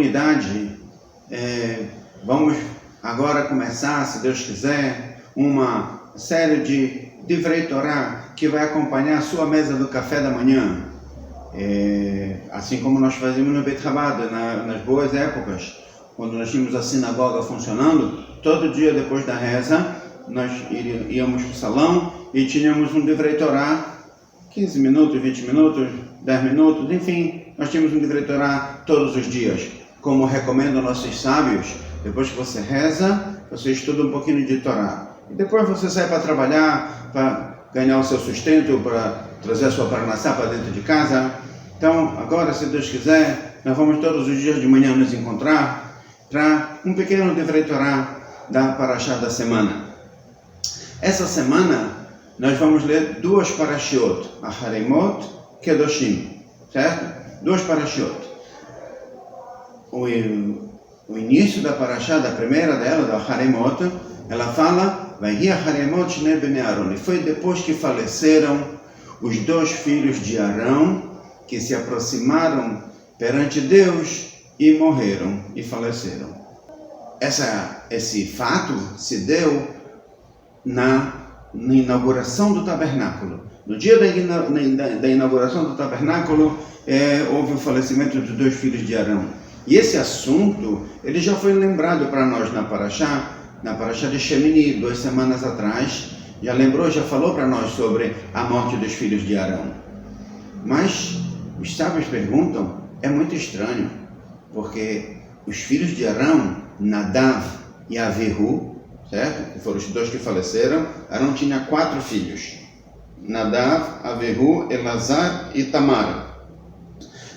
comunidade, vamos agora começar, se Deus quiser, uma série de Divrei Torá que vai acompanhar a sua mesa do café da manhã. Assim como nós fazíamos no Beit Chabad, nas boas épocas, quando nós tínhamos a sinagoga funcionando, todo dia depois da reza, nós íamos para o salão e tínhamos um Divrei Torá, 15 minutos, 20 minutos, 10 minutos, enfim, nós tínhamos um Divrei Torá todos os dias. Como recomendam nossos sábios, depois que você reza, você estuda um pouquinho de Torá. E depois você sai para trabalhar, para ganhar o seu sustento, para trazer a sua parnassá para dentro de casa. Então, agora, se Deus quiser, nós vamos todos os dias de manhã nos encontrar para um pequeno Divrei Torá da Parashá da semana. Essa semana, nós vamos ler duas Parashiot, Acharemot, Kedoshim, certo? Duas Parashiot. O início da Parashá, da primeira dela, da Acharemot, ela fala, Vayhi Acharemot Shnei Bnei Aaron, e foi depois que faleceram os dois filhos de Arão, que se aproximaram perante Deus e morreram e faleceram. Esse fato se deu na inauguração do tabernáculo. No dia da inauguração do tabernáculo, houve o falecimento dos dois filhos de Arão. E esse assunto, ele já foi lembrado para nós na Parashá de Shemini, 2 semanas atrás. Já lembrou, já falou para nós sobre a morte dos filhos de Arão. Mas os sábios perguntam, é muito estranho, porque os filhos de Arão, Nadav e Avihu, certo? Que foram os dois que faleceram. Arão tinha 4 filhos, Nadav, Avihu, Elazar e Tamar.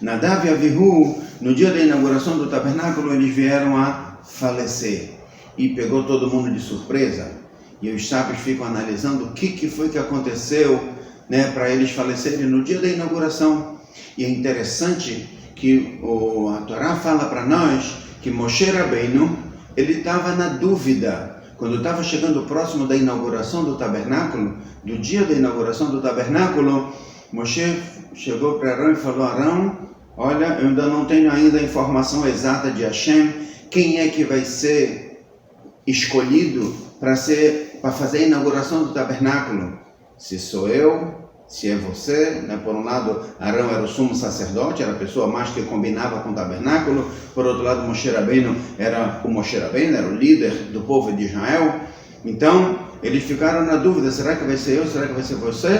Nadav e Avihu, no dia da inauguração do tabernáculo, eles vieram a falecer. E pegou todo mundo de surpresa. E os sábios ficam analisando o que foi que aconteceu, para eles falecerem no dia da inauguração. E é interessante que a Torá fala para nós que Moshe Rabbeinu, ele estava na dúvida. Quando estava chegando próximo da inauguração do tabernáculo, do dia da inauguração do tabernáculo, Moshe chegou para Arão e falou, Arão, olha, eu ainda não tenho ainda a informação exata de Hashem, quem é que vai ser escolhido para fazer a inauguração do tabernáculo? Se sou eu, se é você, Por um lado, Arão era o sumo sacerdote, era a pessoa mais que combinava com o tabernáculo. Por outro lado, Moshe Rabbeinu era o líder do povo de Israel. Então, eles ficaram na dúvida, será que vai ser eu, será que vai ser você?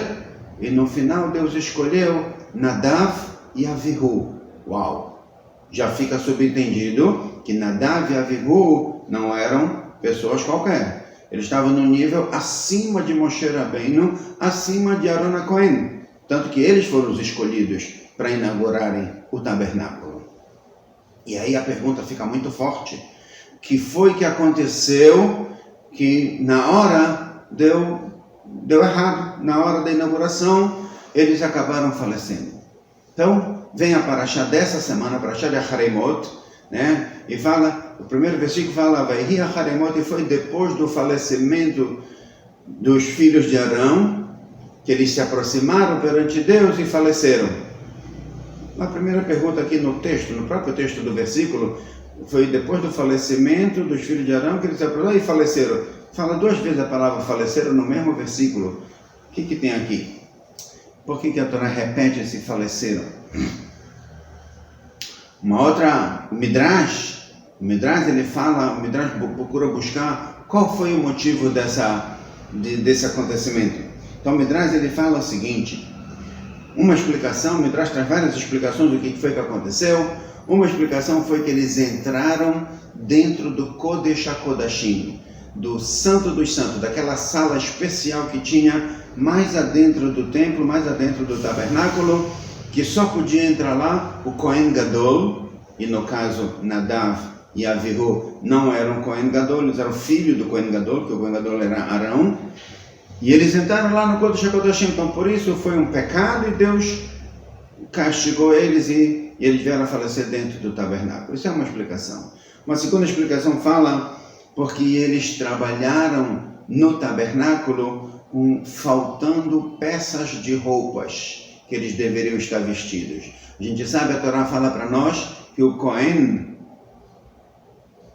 E no final, Deus escolheu Nadav e Avihu. Uau! Já fica subentendido que Nadav e Avihu não eram pessoas qualquer. Eles estavam no nível acima de Moshe Rabbeinu, acima de Aaron HaKohen. Tanto que eles foram os escolhidos para inaugurarem o tabernáculo. E aí a pergunta fica muito forte. O que foi que aconteceu que na hora deu errado? Na hora da inauguração, eles acabaram falecendo. Então, vem a Parashá dessa semana, a Parashá de Acharemot, e fala, o primeiro versículo fala, Vayhi Acharemot, e foi depois do falecimento dos filhos de Arão, que eles se aproximaram perante Deus e faleceram. A primeira pergunta aqui no próprio texto do versículo, foi depois do falecimento dos filhos de Arão que eles se aproximaram e faleceram. Fala 2 vezes a palavra faleceram no mesmo versículo. O que tem aqui? Por que a Torá repete esse faleceram? Uma outra, o Midrash ele fala, o Midrash procura buscar qual foi o motivo desse acontecimento. Então o Midrash ele fala o seguinte, uma explicação, o Midrash traz várias explicações do que foi que aconteceu. Uma explicação foi que eles entraram dentro do Kodesh HaKodashim, do Santo dos Santos, daquela sala especial que tinha mais adentro do templo, mais adentro do tabernáculo, que só podia entrar lá o Kohen Gadol, e no caso Nadav e Avihu não eram Kohen Gadol, eles eram filhos do Kohen Gadol, que o Kohen Gadol era Arão, e eles entraram lá no Kodesh HaKodashim. Então por isso foi um pecado e Deus castigou eles e eles vieram a falecer dentro do tabernáculo. Isso é uma explicação. Uma segunda explicação fala porque eles trabalharam no tabernáculo faltando peças de roupas que eles deveriam estar vestidos. A gente sabe, a Torá fala para nós que o Cohen,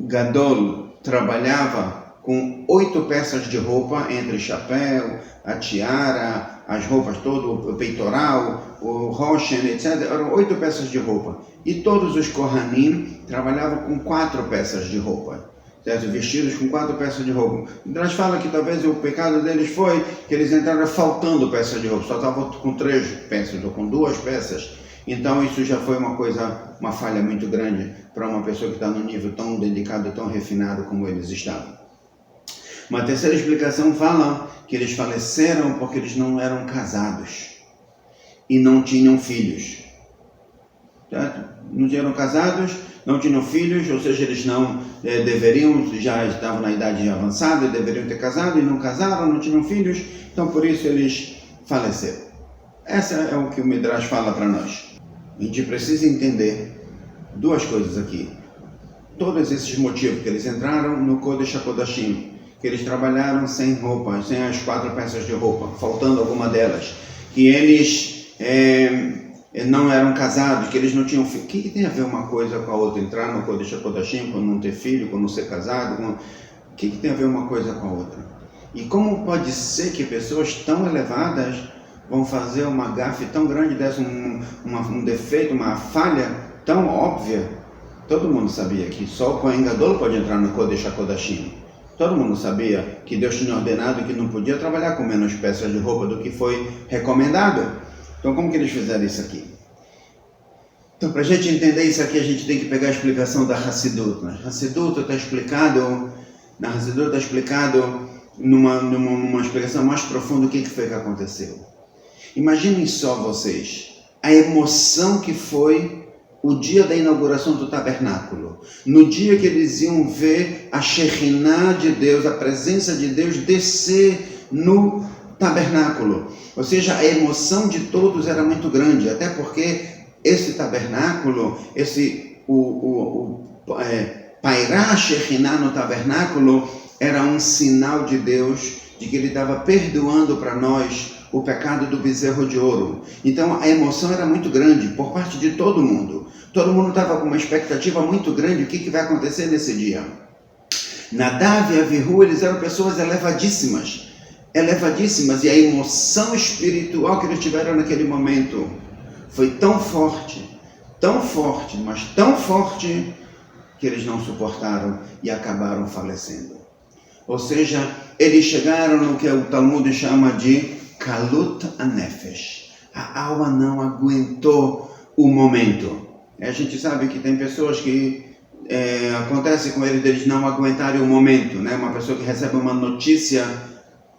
Gadol trabalhava com 8 peças de roupa, entre chapéu, a tiara, as roupas todas, o peitoral, o roshen, etc. Eram 8 peças de roupa. E todos os Kohanim trabalhavam com 4 peças de roupa. Certo? Vestidos com 4 peças de roupa. Nós fala que talvez o pecado deles foi que eles entraram faltando peças de roupa, só estavam com 3 peças ou com 2 peças. Então isso já foi uma falha muito grande para uma pessoa que está num nível tão delicado, tão refinado como eles estavam. Uma terceira explicação fala que eles faleceram porque eles não eram casados e não tinham filhos. Certo? Não eram casados, não tinham filhos, ou seja, eles não deveriam, já estavam na idade avançada, deveriam ter casado e não casaram, não tinham filhos, então por isso eles faleceram. Essa é o que o Midrash fala para nós. A gente precisa entender 2 coisas aqui. Todos esses motivos que eles entraram no Kodesh HaKodashim, que eles trabalharam sem roupa, sem as 4 peças de roupa, faltando alguma delas, que eles não eram casados, que eles não tinham filho. O que tem a ver uma coisa com a outra? Entrar no Kodesh HaKodashim, com não ter filho, com não ser casado? O que tem a ver uma coisa com a outra? E como pode ser que pessoas tão elevadas vão fazer uma gafe tão grande dessa, um defeito, uma falha tão óbvia? Todo mundo sabia que só o Kohen Gadol pode entrar no Kodesh HaKodashim. Todo mundo sabia que Deus tinha ordenado que não podia trabalhar com menos peças de roupa do que foi recomendado. Então como que eles fizeram isso aqui? Então para a gente entender isso aqui, a gente tem que pegar a explicação da Hassidut. Na Hassidut está explicado numa explicação mais profunda o que foi que aconteceu. Imaginem só vocês, a emoção que foi o dia da inauguração do tabernáculo. No dia que eles iam ver a Shekhinah de Deus, a presença de Deus descer no tabernáculo. Ou seja, a emoção de todos era muito grande, até porque esse tabernáculo, pairar a Shekhinah no tabernáculo, era um sinal de Deus, de que Ele estava perdoando para nós o pecado do bezerro de ouro. Então a emoção era muito grande por parte de todo mundo. Todo mundo estava com uma expectativa muito grande, o que vai acontecer nesse dia. Nadav e Avihu, eles eram pessoas elevadíssimas, e a emoção espiritual que eles tiveram naquele momento foi tão forte, mas tão forte, que eles não suportaram e acabaram falecendo. Ou seja, eles chegaram no que o Talmud chama de Kalut Anefesh. A alma não aguentou o momento. A gente sabe que tem pessoas que acontece com eles não aguentarem o momento, né? Uma pessoa que recebe uma notícia,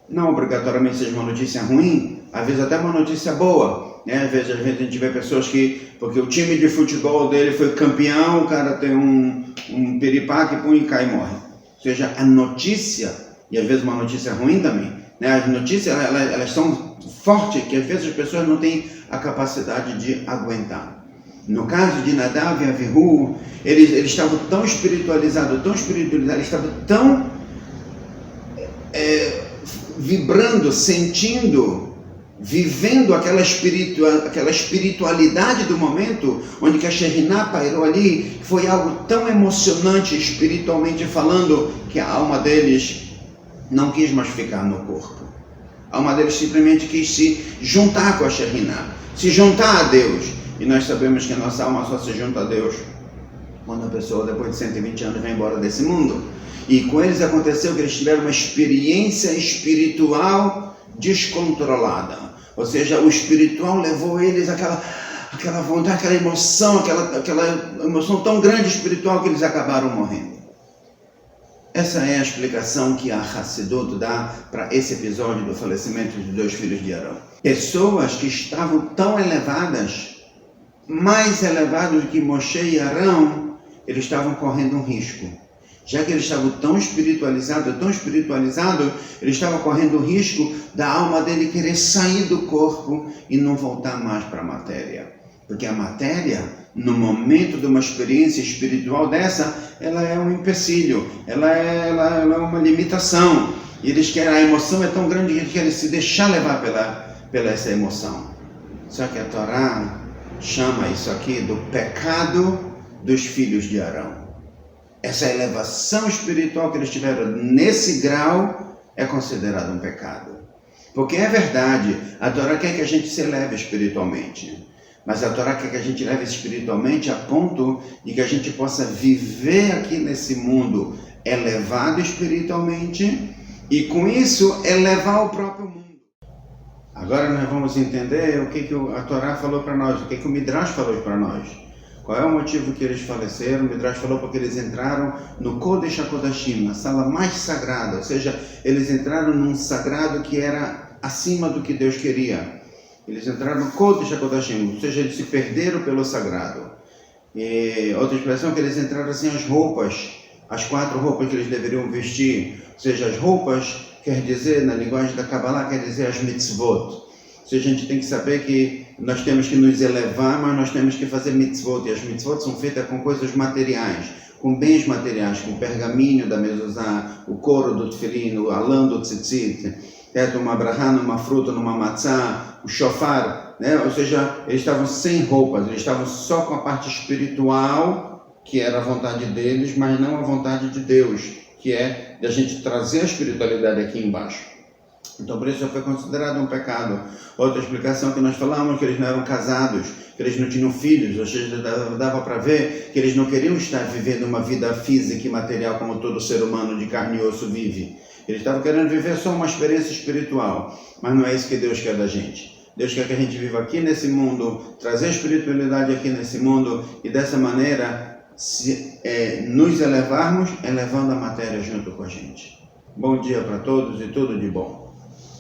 não obrigatoriamente seja uma notícia ruim, às vezes até uma notícia boa, né? Às vezes a gente vê pessoas que, porque o time de futebol dele foi campeão, o cara tem um piripaque, põe e cai e morre. Ou seja, a notícia, e às vezes uma notícia ruim também, né? As notícias elas são fortes, que às vezes as pessoas não têm a capacidade de aguentar. No caso de Nadav e Avihu, eles estavam tão espiritualizados, eles estavam tão vibrando, sentindo, vivendo aquela espiritualidade do momento, onde que a Shekhinah pairou ali, foi algo tão emocionante espiritualmente falando, que a alma deles não quis mais ficar no corpo. A alma deles simplesmente quis se juntar com a Shekhinah, se juntar a Deus. E nós sabemos que a nossa alma só se junta a Deus quando a pessoa, depois de 120 anos, vai embora desse mundo. E com eles aconteceu que eles tiveram uma experiência espiritual descontrolada. Ou seja, o espiritual levou eles àquela vontade, aquela emoção tão grande espiritual que eles acabaram morrendo. Essa é a explicação que a Hassidut dá para esse episódio do falecimento dos 2 filhos de Arão. Pessoas que estavam tão elevadas, mais elevados que Moshe e Arão, eles estavam correndo um risco. Já que eles estavam tão espiritualizados, eles estavam correndo o risco da alma dele querer sair do corpo e não voltar mais para a matéria. Porque a matéria, no momento de uma experiência espiritual dessa, ela é um empecilho, ela é uma limitação. E eles querem, a emoção é tão grande que eles querem se deixar levar pela essa emoção. Só que a Torá chama isso aqui do pecado dos filhos de Arão. essa elevação espiritual que eles tiveram nesse grau é considerado um pecado. Porque é verdade, a Torá quer que a gente se eleve espiritualmente. Mas a Torá quer que a gente eleve espiritualmente a ponto de que a gente possa viver aqui nesse mundo elevado espiritualmente e com isso elevar o próprio mundo. Agora nós vamos entender o que a Torá falou para nós, o que o Midrash falou para nós. Qual é o motivo que eles faleceram? O Midrash falou porque eles entraram no Kodesh HaKodashim, na sala mais sagrada, ou seja, eles entraram num sagrado que era acima do que Deus queria. Eles entraram no Kodesh HaKodashim, ou seja, eles se perderam pelo sagrado. E outra expressão é que eles entraram sem as roupas, as 4 roupas que eles deveriam vestir, ou seja, as roupas quer dizer, na linguagem da Kabbalah, quer dizer as mitzvot. Ou seja, a gente tem que saber que nós temos que nos elevar, mas nós temos que fazer mitzvot. E as mitzvot são feitas com coisas materiais, com bens materiais, com o pergaminho da mezuzá, o couro do tefilin, a lã do tzitzit, uma brahá numa fruta, numa matzá, o shofar, né? Ou seja, eles estavam sem roupas, eles estavam só com a parte espiritual, que era a vontade deles, mas não a vontade de Deus, que é de a gente trazer a espiritualidade aqui embaixo. Então por isso foi considerado um pecado. Outra explicação que nós falamos, que eles não eram casados, que eles não tinham filhos, ou seja, dava para ver que eles não queriam estar vivendo uma vida física e material como todo ser humano de carne e osso vive. Eles estavam querendo viver só uma experiência espiritual, mas não é isso que Deus quer da gente. Deus quer que a gente viva aqui nesse mundo, trazer a espiritualidade aqui nesse mundo e dessa maneira nos elevarmos, elevando a matéria junto com a gente. Bom dia para todos e tudo de bom.